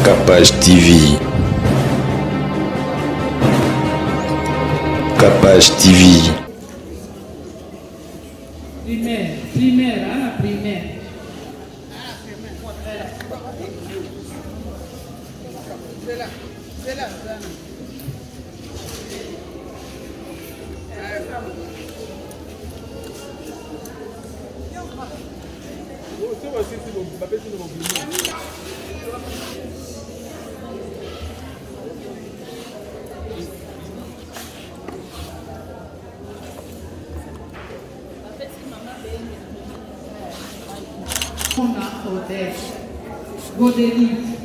Capage TV. Capage TV. Primaire, hein, primaire. Godelive.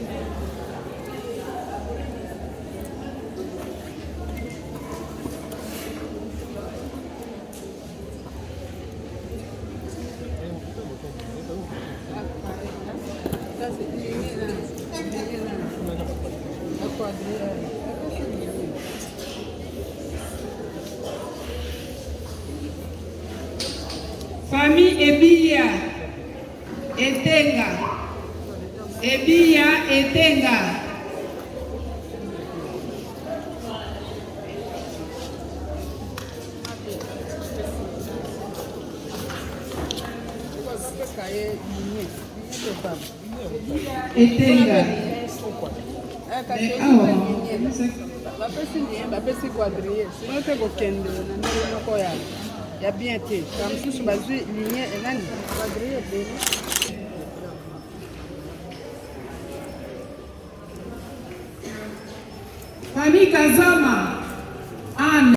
Famille Ebia Etenga. Ebia Etenga. Etenga. Famille Kazama. Anne.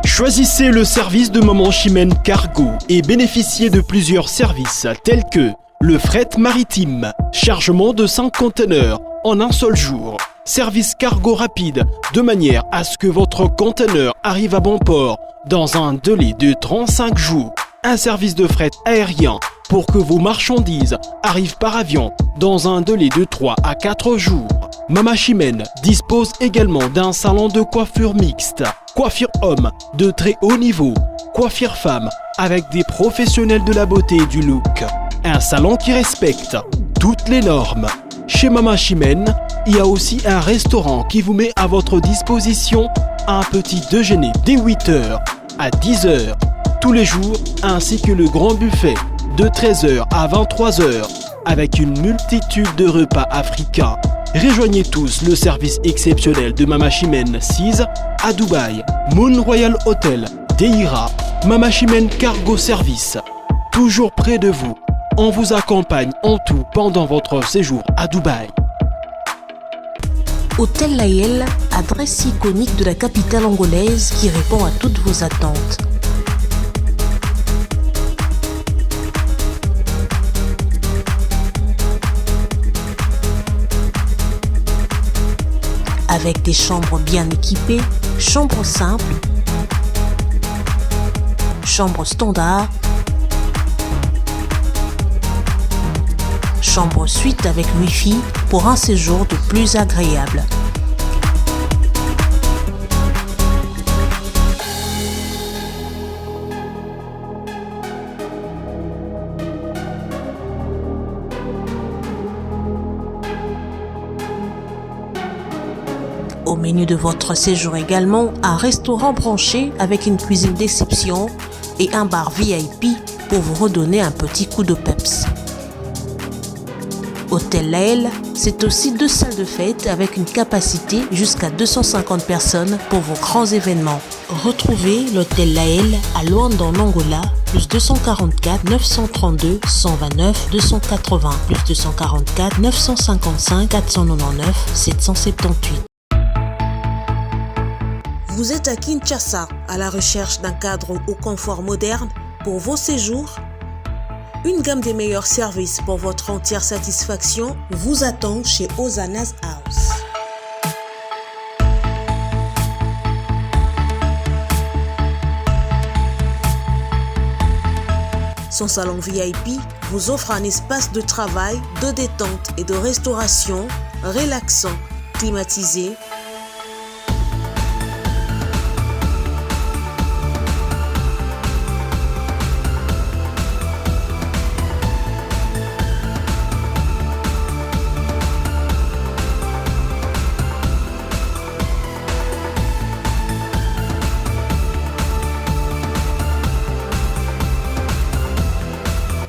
Choisissez le service de Maman Chimène Cargo et bénéficiez de plusieurs services tels que le fret maritime, chargement de 5 conteneurs en un seul jour, service cargo rapide de manière à ce que votre conteneur arrive à bon port dans un délai de 35 jours, un service de fret aérien pour que vos marchandises arrivent par avion dans un délai de 3 à 4 jours. Maman Chimène dispose également d'un salon de coiffure mixte, coiffure homme de très haut niveau, coiffure femme avec des professionnels de la beauté et du look. Un salon qui respecte toutes les normes. Chez Maman Chimène, il y a aussi un restaurant qui vous met à votre disposition un petit déjeuner dès 8h à 10h tous les jours, ainsi que le grand buffet de 13h à 23h avec une multitude de repas africains. Rejoignez tous le service exceptionnel de Maman Chimène 6 à Dubaï, Moon Royal Hotel, Deira, Maman Chimène Cargo Service. Toujours près de vous, on vous accompagne en tout pendant votre séjour à Dubaï. Hôtel Layel, adresse iconique de la capitale angolaise qui répond à toutes vos attentes. Avec des chambres bien équipées, chambres simples, chambres standard, chambre suite avec Wi-Fi pour un séjour de plus agréable. Au menu de votre séjour également, un restaurant branché avec une cuisine d'exception et un bar VIP pour vous redonner un petit coup de peps. Hôtel Layel, c'est aussi 2 salles de fête avec une capacité jusqu'à 250 personnes pour vos grands événements. Retrouvez l'Hôtel Layel à Luanda en Angola, plus 244 932 129 280, plus 244 955 499 778. Vous êtes à Kinshasa, à la recherche d'un cadre au confort moderne pour vos séjours? Une gamme des meilleurs services pour votre entière satisfaction vous attend chez Ozanas House. Son salon VIP vous offre un espace de travail, de détente et de restauration relaxant, climatisé,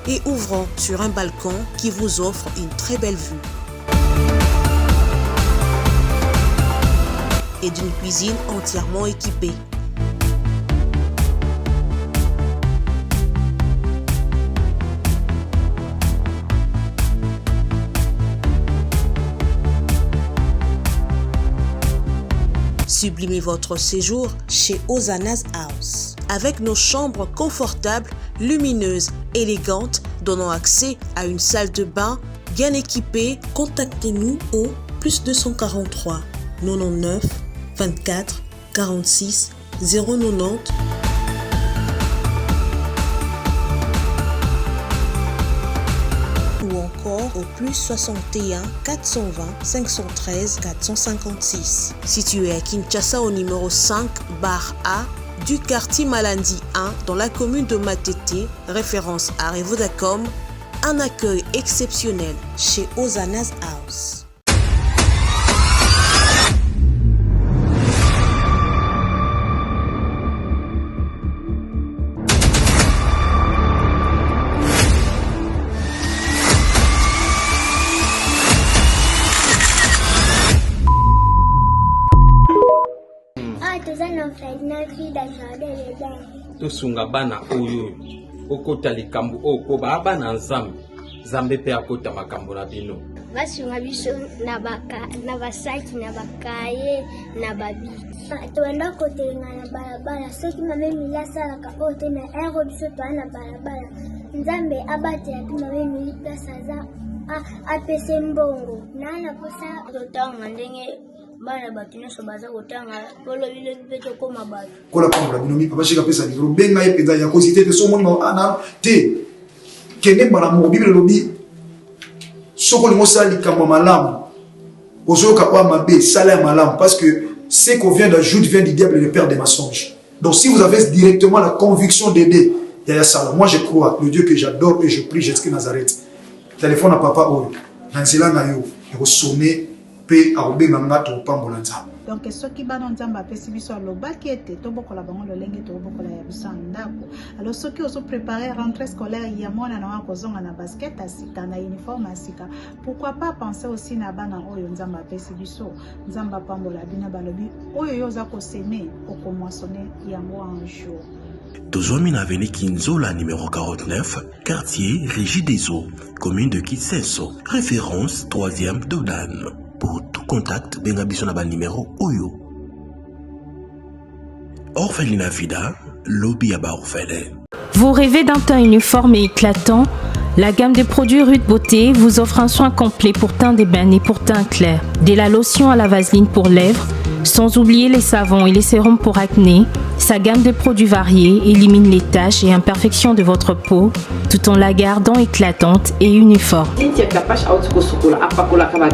et ouvrant sur un balcon qui vous offre une très belle vue. Et d'une cuisine entièrement équipée. Sublimez votre séjour chez Hosanna's House. Avec nos chambres confortables, lumineuses, élégantes, donnant accès à une salle de bain bien équipée, contactez-nous au +243 99 24 46 090 ou encore au +61 420 513 456. Situé à Kinshasa au numéro 5 bar A du quartier Malandi 1 dans la commune de Matete, référence à Revodacom, un accueil exceptionnel chez Hosanna's House. tosunga bana oyo okota likambo oko ba bana nzambe nzambe pe akota makambo na bino basunga biso na basaki na bakaye na babiki toenda kotelenga na balabala soki mame mili asalaka oyo te na ero biso toa na balabala nzambe abatela mpe mame mili place aza apese mbongo nana posa totanga ndenge bana bato nyonso baza kotanga polobile mpe tokóma bato kola pambola bino mipa bashika pesa libelo benga ye mpenza ya kosi te te so moni ana te kende mbala moko bibele lobi soko lingo sala likambo malamu ozoyoka oya mabe sala ya malamu parce que ce qu'on vient d'ajoute vient du diable et le père des mensonges. Donc si vous avez directement la conviction d'aider Yaya Sala, moi je crois le Dieu que j'adore et je prie Jésus Nazareth. Téléphone à papa oyo nanzela na yo eko sonner pe arobenga ngato pambola nzambe. Donc soki bana nzambe apesi biso alobaki ete tobokola bango lolenge tobokola ya biso ndako. Alors soki ozo préparer rentrée scolaire ya mwana na kozonga na basket asika na uniforme asika, pourquoi pas penser aussi na bana oyo nzambe apesi biso nzambe pambola bina balobi oyo yoza ko semer okomoissonner yango un jour. Tozwami na avenue Kinzola numéro 49, quartier Régie des Eaux, commune de Kitsenso, référence 3e Dodan. Pour tout contact, benga biso na ba numéro oyo. Orphelinat Vida, lobby à orphelin. Vous rêvez d'un teint uniforme et éclatant? La gamme de produits Rude Beauté vous offre un soin complet pour teint d'ébène et pour teint clair. De la lotion à la vaseline pour lèvres, sans oublier les savons et les sérums pour acné. Sa gamme de produits variés élimine les taches et imperfections de votre peau tout en la gardant éclatante et uniforme.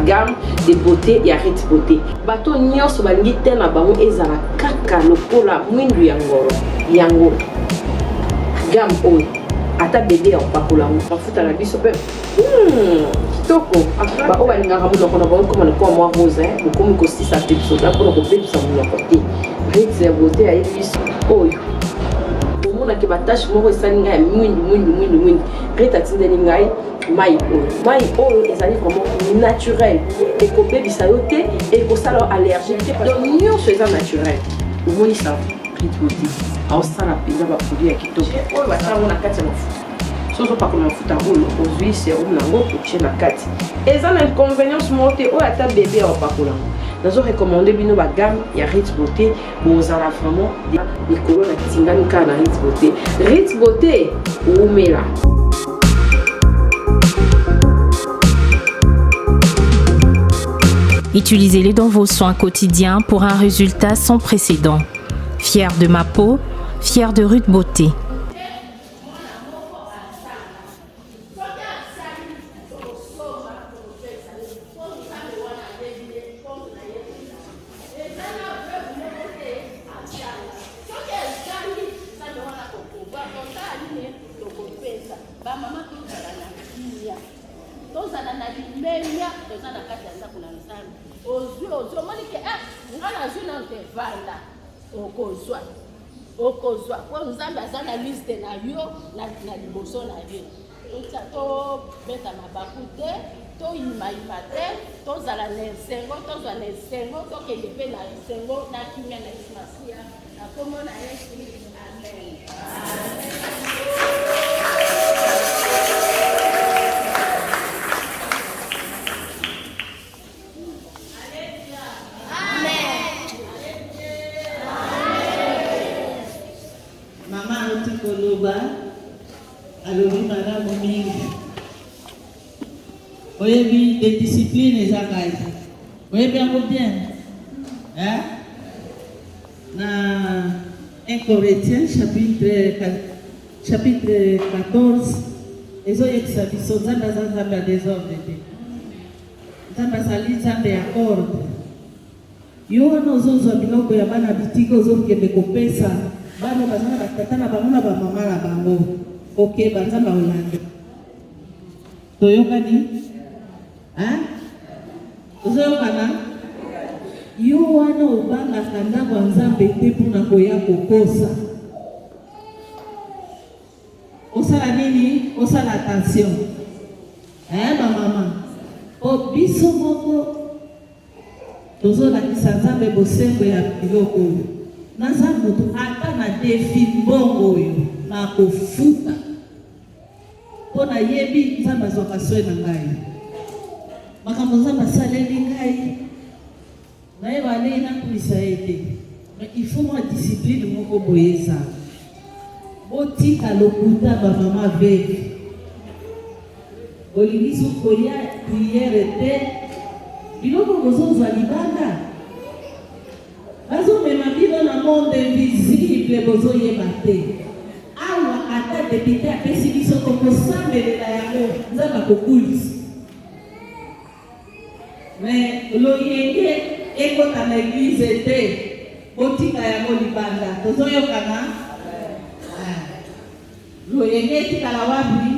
Gamme de beauté et Rude Beauté. Bato nyonso balingi te na bango ezala kaka lokola mwindu yango. Gamme oyo ata bébé en pakola mafuta na biso pe kitoko ba o balingaka munoko na bango comme le moi rose beaucoup ko 6 episode pour ko pepisa munoko te Rude Beauté ayi biso oyo omona ke batache moko esali ngai mwindu Rude atindeli ngai mai oyo ezali vraiment naturel ekopebisa yo te ekosala allergique te donc nyonso eza naturel omoni ça Rude Beauté aosala mpenza baproduit ya kitoko oyo basalango na kati ya mafuta soso pakola mafuta oyo ozwi serum nango otie na kati eza na inconvénience moko te oyo ata bebe aopakolango nazo recommande bino bagamme ya Rude Beauté bozala vraiment likolo na tingani kaka na Rude Beauté. Rude Beauté oumela. Utilisez-les dans vos soins quotidiens pour un résultat sans précédent. Fier de ma peau, fier de Rude Beauté. okozwa po nzambe aza na liste na yo na liboso na ye tobeta mabaku te toyimayima te tozala na esengo tozwa na esengo tokende mpe na esengo na kimia na esimasia na kombo na Yesu. Amen. Koloba alobi malamu mingi oyebi de discipline eza ngai oyebi yango bien na 1 Corinthiens chapitre 14 ezoyebisa biso nzambe aza nzambe ya desordre te nzambe azali nzambe ya ordre yo wana ozozwa biloko ya bana bitiki ozokende kopesa bano bazana batata na bango na bamama na bango oke banzambe olanda toyokani tozoyokana yo wana obangaka ndako ya nzambe te mpona koya kokosa osala nini osala attention bamama po biso moko tozolakisa nzambe bosembo ya biloko oyo naza moto ata na defi mbongo oyo na kofuta mpo nayebi nzambe azwaka soe na ngai makambo nzambe asaleli ngai nayeba ndenge nakumisa ye te mais il faut mwa discipline moko boye eza botika lokuta bamama veve olingi so koya priere te biloko bozozwa libanda bazomema bino na monde invisible bozoyeba te awa ata depite apesi biso tokosambelela yango nzambe akokulisa mais loyenge ekota na eglize te botika yango libanda tozoyokana loyenge etikala wapi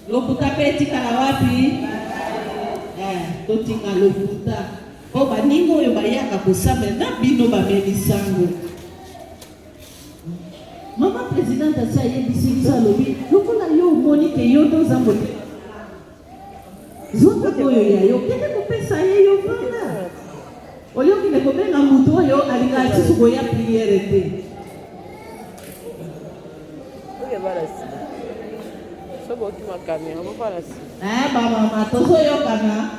lokuta mpe etikala wapi totika lokuta po baninga oyo bayaka kosambela na bino bamemi sango mama présidente asi ayebisi biso alobi lokola yo omoni ke yo toza mote zokaka oyo ya yo kende kopesa ye yo vanda oyokende kobenga motu oyo alingaka lisusu koya priere te bamama tozoyokana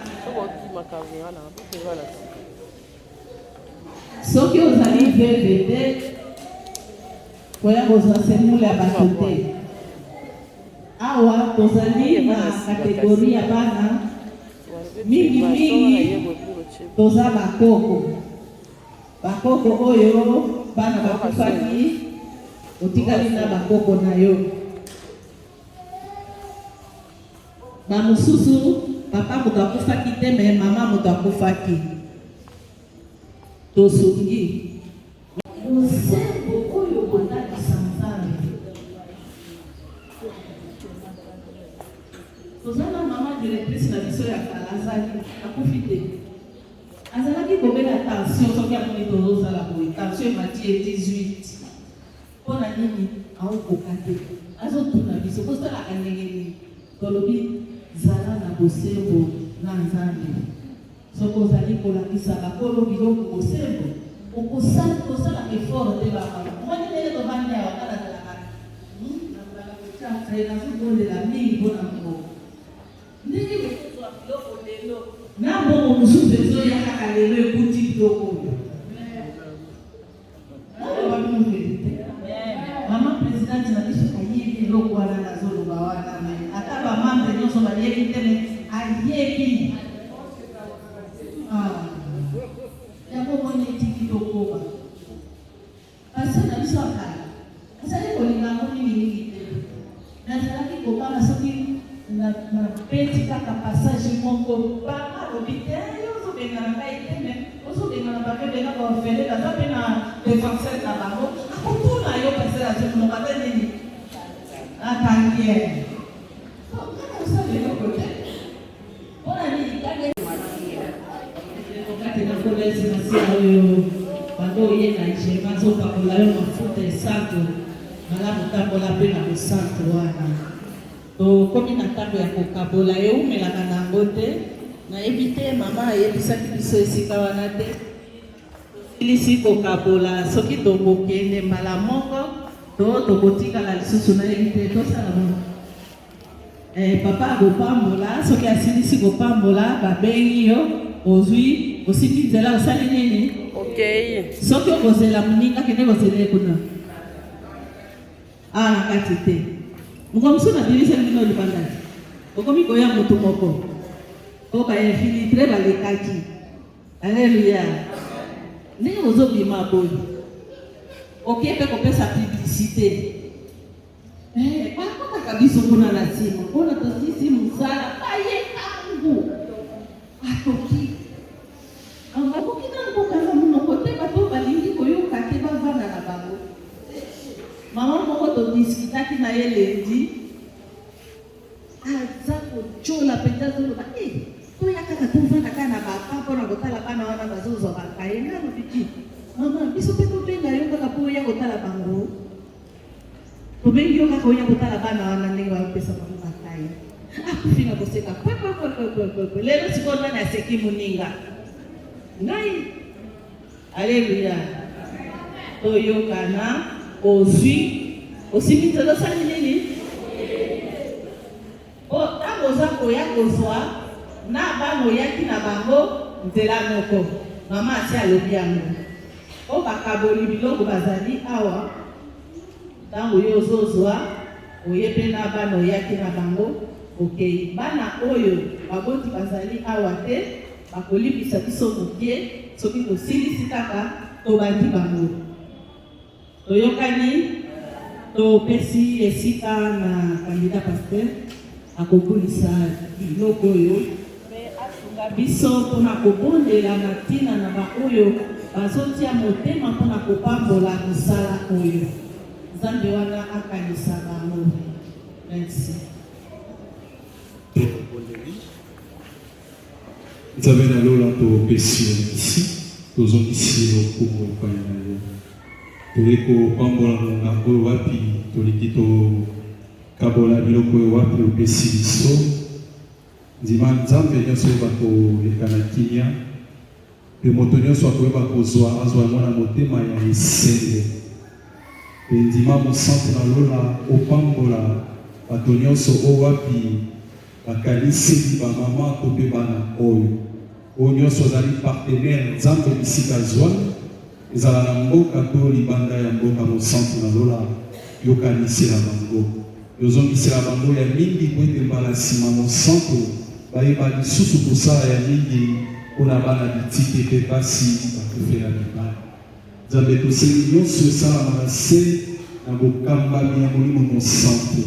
soki ozali veve te koya kozwa semule ya bato te awa tozali na kategori ya bana mingimingi toza bakoko oyo bana bakufaki otikali na bakoko na yo bamosusu papa moto akufaki te me mama moto akufaki tosungi mosembo oyo bondakisa nzambe tozala mama directrice na biso ya kala azali akufi te azalaki kobela tension soki amoni tozozala boye tension emati ye 18 mpona nini aokoka te azotuna biso kosalaka ndenge nini tolobi zala na bosembo na nzambe soki ozali kolakisa bakolo biloko bosembo okosala effort te bakala moni ndenge tobandi awa kalalaka nazokolela mingi mpona mbongo ndenge bokozwa biloko lelo na mbongo mosusu ezoya kaka lelo ekuti biloko oyo mama présidente na biso ayebi eloko wana nazoloba wana ata bamambre nyonso bayebi te me ayebi yango moni etiki tokoba pase na biso akala azali kolinga yango mingimingi te nazalaki kobanga soki napeti kaka passage moko banga lobi te yo ozobengana ngai te me ozobengana bakebenga baofele naza mpe na défenseur na bango akotuna yo pase azomoka te nini atangiere okati na kolesi masia oyo bando oye na igema azopakola yo mafuta esanto malamu tambola mpe na bosanto wana tokomi na ntango ya kokabola eumelaka nango te nayebi te mama ayebisaki biso esika wana te tosilisi kokabola soki tokokende mbala moko to tokotikala lisusu nayebi te tosala mama papa akopambola soki asilisi kopambola babengi yo ozwi osimbi nzela osali nini soki okozela moninga kende kozela ekuna na kati te mokomosu na bibiseli bino libanda okomi koya motu moko o bainfiltre balekaki alleluya ndenge ozobima boyi oke mpe kopesa publicité bakotaka biso kuna na nsima mpona tosisi mosala bayekangu atoki bakoki nani kokanga monoko te bato balingi koyoka te bavanda na bango mama moko todiskitaki na ye lendi aza kocola mpenza zoloba toya kaka tovanda kaka na bapa mpona kotala bana wana bazozwa bakaye nalobiki mama biso mpe tobenga yo kaka mpo oya kotala bango tobengi yo kaka oya kotala bana wana ndenge bapesa bango bakaye akufina koseka kwekwekwekwekwe lelo sikoyo nani aseki moninga ngai alleluya toyokana ozwi osimbi nzela osali nini ntango oza koya kozwa na bana oyaki na bango nzela moko mama asi alobi yango o bakaboli biloko bazali awa ntango yo ozozwa oye mpe na bana oyaki na bango okei bana oyo baboti bazali awa te bakolibisa biso mokie soki tosilisi kaka tobandi bango toyokani topesi esika na kandida paster akobulisa biloko oyo mpe asunga biso mpona kobondela na ntina na baoyo bazotia motema mpona kopambola mosala oyo nzambe wana akanisa bango merci nzambe na lola topesi yo misi tozongisi yo kumu epai na yo toyei kopambola mongambo oyo wapi toleki tokabola biloko oyo wapi opesi biso ndima nzambe nyonso oyeba koleka na kimia mpe moto nyonso akoyeba kozwa azwa yango na motema ya esengo mpe ndima mosantu na lola opambola bato nyonso oyo wapi bakaniseli bamama to mpe bana oyo nyonso azali partenaire nzambe bisika zwa ezala na mboka to libanda ya mboka mosantu na lola yokanisela bango yozongisela bango ya mingi po ete mbala nsima mosantu bayeba lisusu kosala ya mingi mpona bana bitike mpe pasi bakofela libala nzambe tosengi nyonso esalama na se na bokambami ya molimo mosantu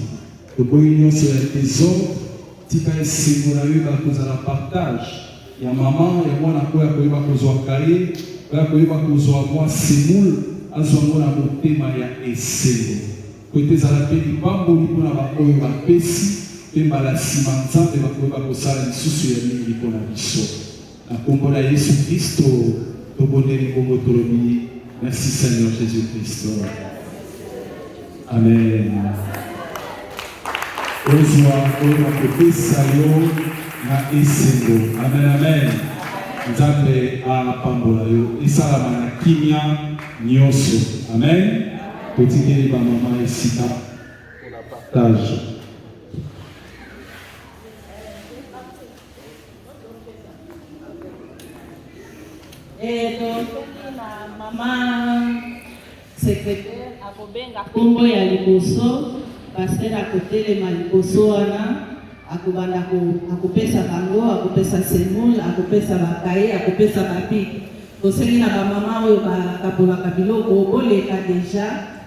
toboyi nyonso ya tesor tika esengo na yo bakozala partage ya mama ya mwana oyo akoyeba kozwa kaye oyo akoyeba kozwa mwa semule azwa ngo na motema ya esengo po ete ezala mpe lipamboli mpona baoyo bapesi mpe mbala nsima nzambe bakoyeba kosala lisusu ya mingi mpona biso na kombo na yesu kristo tobondeli bongo tolobi merci seigneur jésus kristo amen ozwa oyo bakopesa yo na esengo amen amen nzambe apambola yo esalama na kimia nyonso amen totikeli bamama esika partage totoki na mama secrétaire akobenga kombo ya liboso paster akotelema liboso wana akobanda akopesa bango akopesa semule akopesa bakaye akopesa bapiki tosengi na bamama oyo bakabolaka biloko boleka deja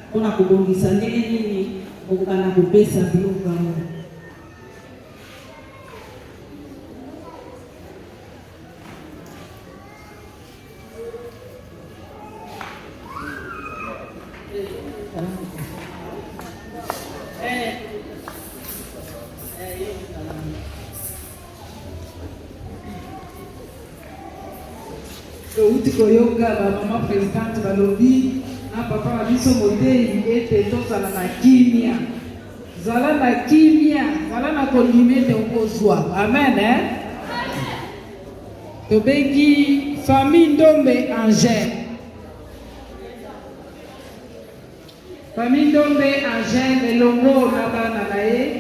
mpona kobongisa ndenge nini okokana kopesa biloko yango touti koyoka bamama présidente balobi na papa na biso motei ete tozala na kimia zala na kimia, zala na kondime te okozwa. Amen, hein? Tobengi famille Ndombe Angèle. Famille Ndombe Angèle elongo na bana na ye.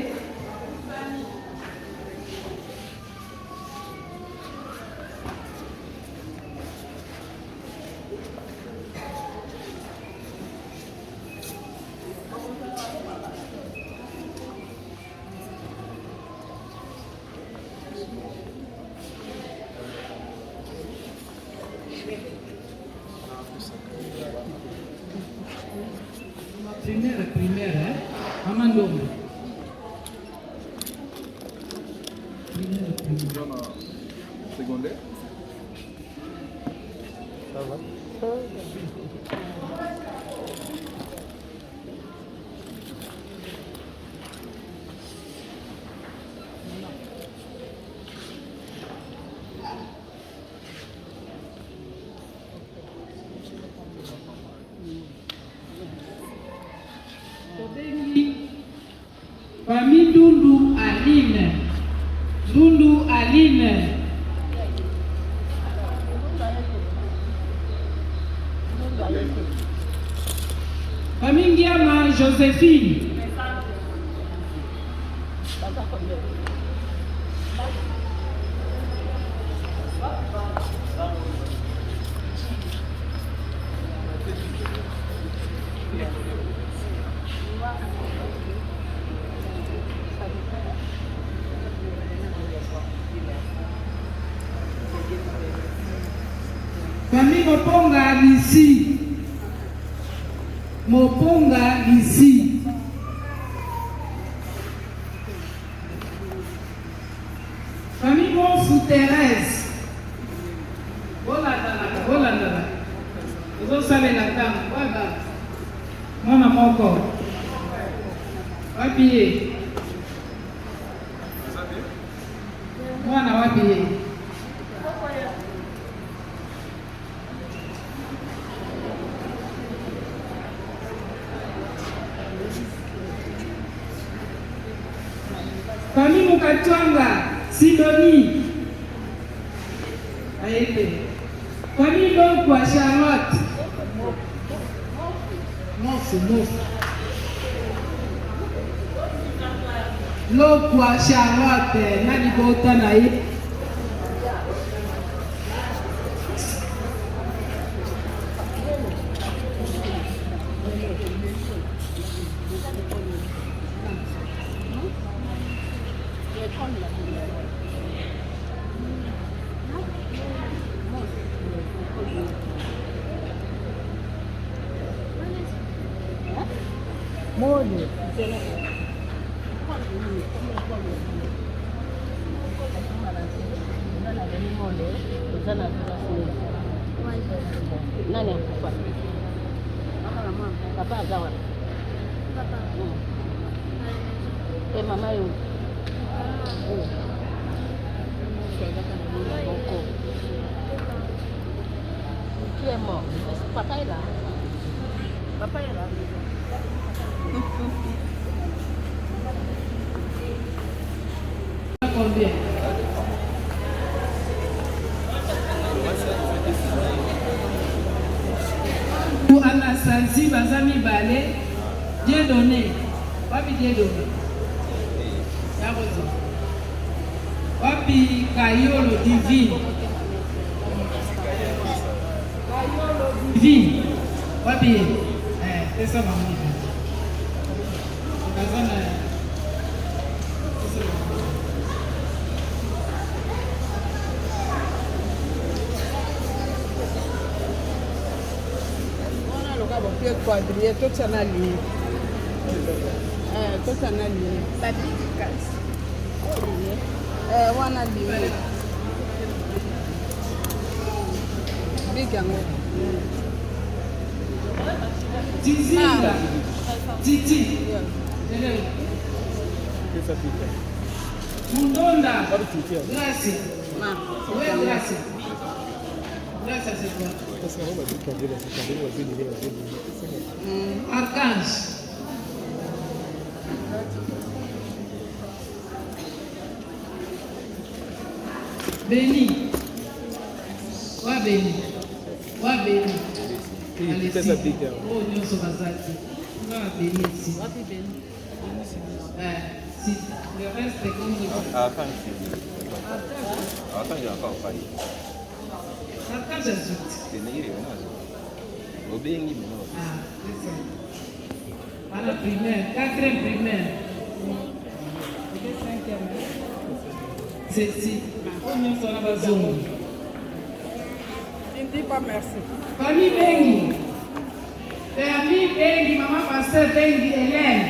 Primaire, hein? Maman Ndombe. Secondaire. Ça va? Famille Dundu Aline. Dundu Aline. Famille Ndiama Joséphine. Famille Moponga Lissi. Moponga Lissi. Famille Monfou Thérèse. Bolanda. Vous savez la dame. Voilà. Mwana moko. Wapiye. Mwana wapiye. Famille Mukatwanga, Sidonie. Aïe. Famille Lonkwa, Charlotte. Mouf. Lonkwa, Charlotte. Nani bota na ye. Nani akufa? Papa azawa. Mama yo. Qui est mort? Papa est là. Papa est là. Combien? Pour Anasansi, Bazami Balé, Dieu donné. Papi Dieu donné. Papi Kayolo divine. Divine. Papi. C'est ça, maman. Quadrilha, tô te analinha. Tô te analinha. Tá de casa. Uma analinha. Big amor. Tizinga. Titi. Mundonda. Grazie. Grazie. Grazie, c'est quoi? Archange. Béni. Wa béni. Wa béni. Allez, si. Oh, nous sommes à Zaki. On va béni ici. Si. Le reste est comme vous. Attends, il y a encore pas. Attends, j'ajoute. C'est né, au béni, Ah, c'est ça. À la primaire, 4e primaire. C'est si. On nous sommes à la zone. Je ne dis pas merci. Famille Bengi. Famille Bengi, maman pasteur Bengi, Hélène.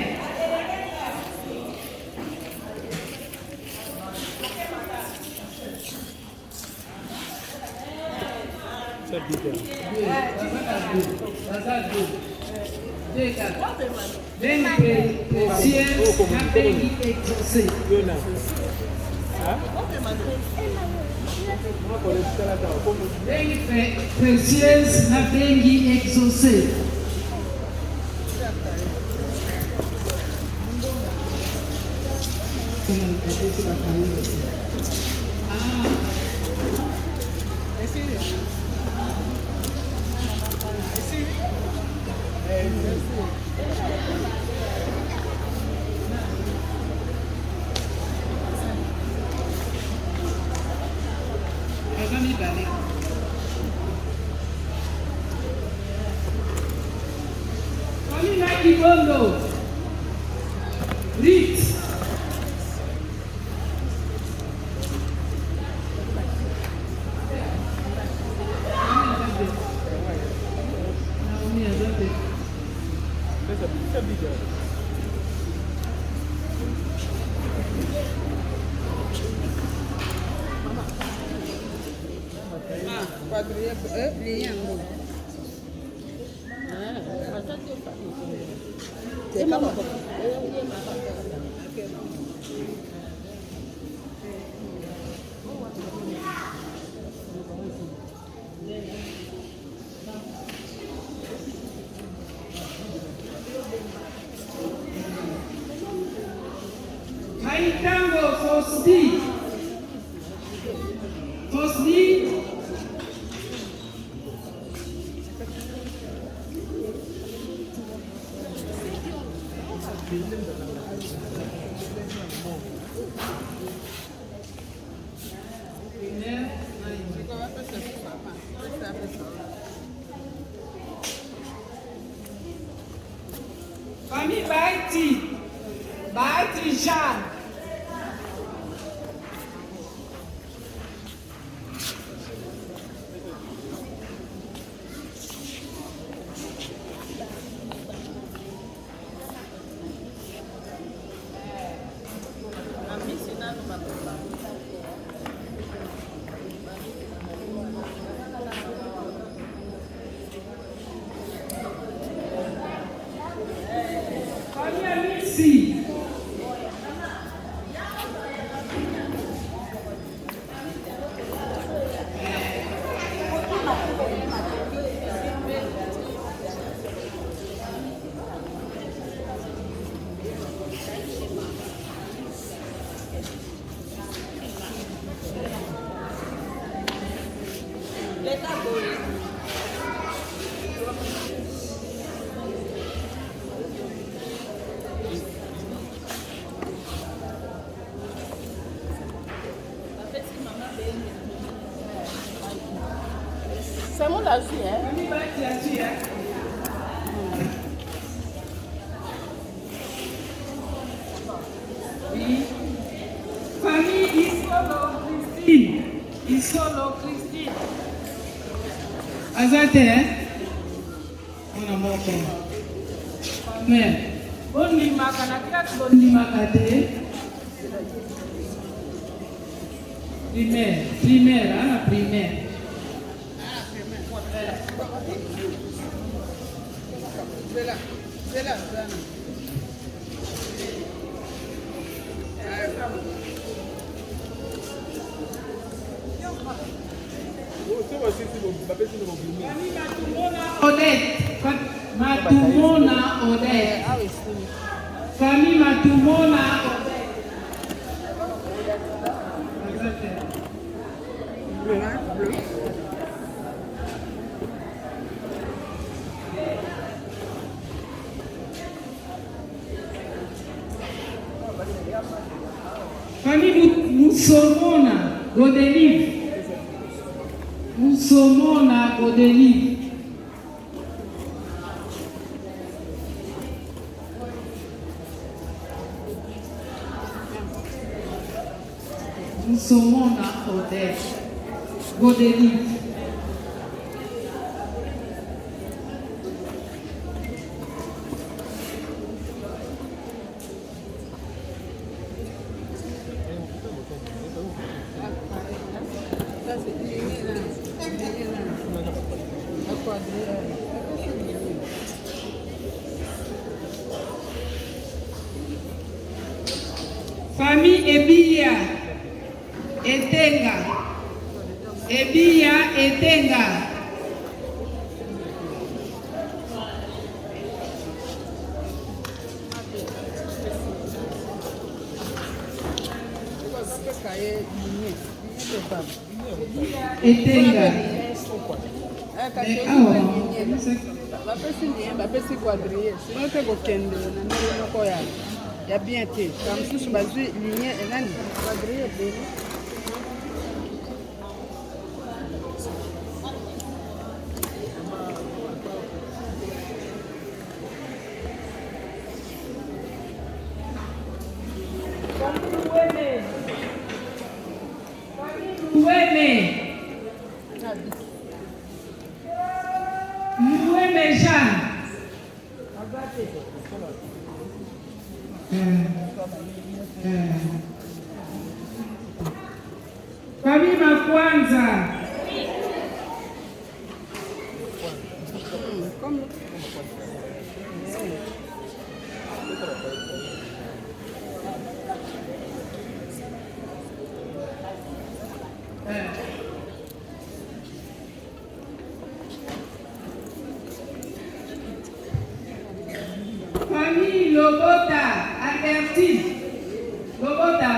Bengi précieuse, la Bengi exaucée. Bengi précieuse, la Bengi exaucée. Famille Kibondo, Ritz. Kaitango Fosdi. Fosdi. Famille Baïti. Baïti Jean. C'est mon la vie, hein? Oui. Famille Isolo Christine. Isolo Christine. Azate, hein? On a mort. Mais, on n'y m'a pas on n'y m'a pas primaire, hein, la primaire. Odette, Matumona Odette. Famille Matumona Odette. Famille Moussomona, Godelive. Moussomona, Godelive. Moussomona, Godelive. Famille Ebia Etenga. Ebia Etenga. Etenga. bapesi quadrille sino te kokende na ndenge moko ya bien te bamosusu bazwi ligne enani quadrille ebele Mweme Jean. Famille Makwanza. Famille Lobota, Albertine. Lobota.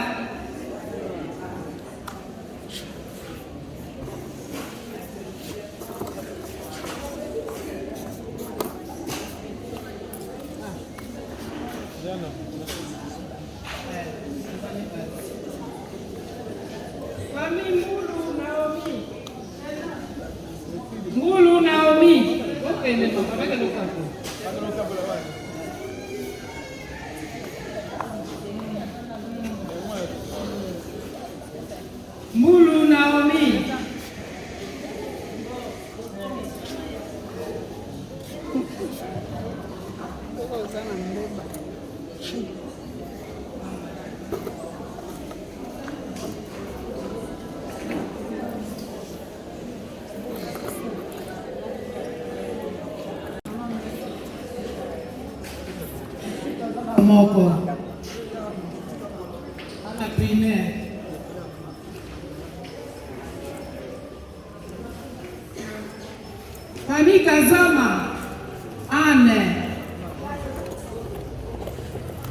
Famille Moulou Naomi. Moulou Naomi. Moulou Naomi. Moko. Ana primaire. Famille Kazama, Anne.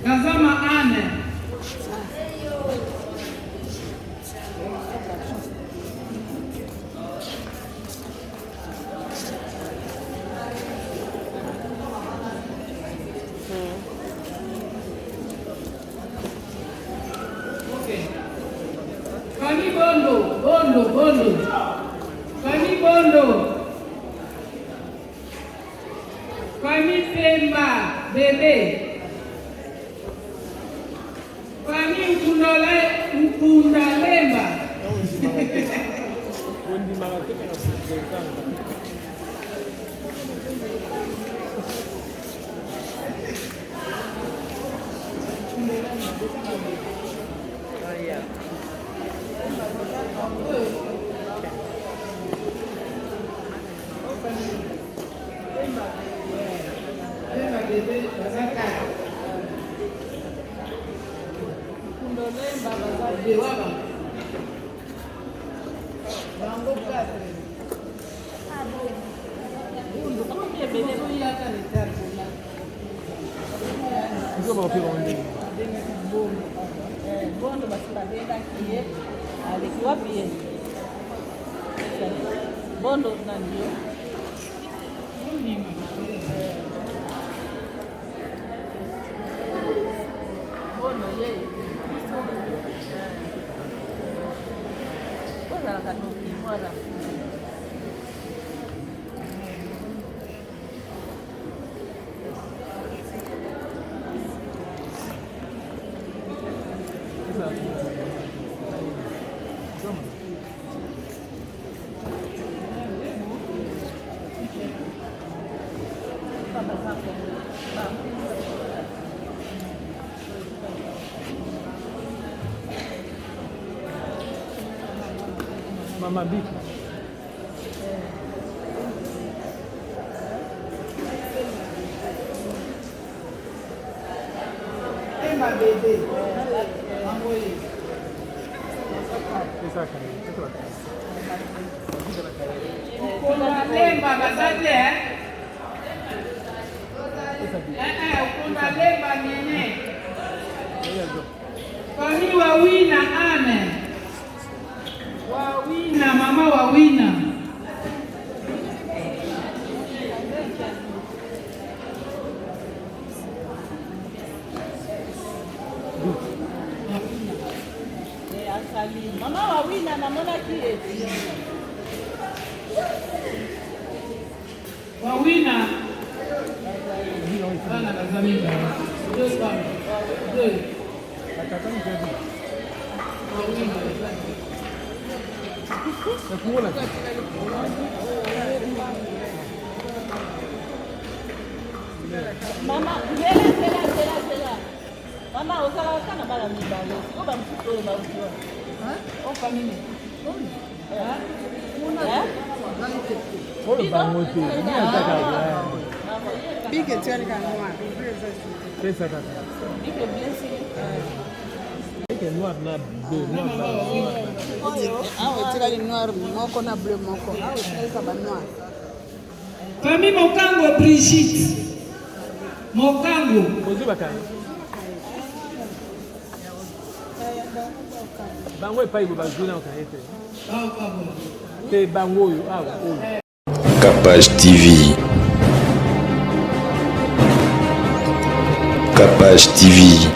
Kazama, Anne. Famille Bondo. Famille Bondo. Famille Pemba, bébé. Famille Mkundalemba. Bondo basi babenda kie alikiwa pia bondo na ndio bondo yeye azalaka noki voilà. Mama Bip. Emma bébé. Ukunda lemba bazate ukunda lemba nene. Kwani wawina ane. Wawina mama wawina. Mama wawina namonaki eti. Wawina. Bana bazamika. Deux femmes. Deux. Wawina. Mama, tela. Mama, osala kana bala mibale. Ko ba mfuko oyo baukiwa. O famille. Oyo bangote. Ni ataka. Bige tiari kanwa. Pesa kaka. Bige blessé. Bige noir na bleu, noir. Ah, tiari noir moko na bleu moko. Ah, tiari kaba noir. Famille Mokango Brigitte. Mokango. Ozi bakani. Bango epai bo bazuna okayete. Te bango oyo awa oyo. Capage TV. Capage TV.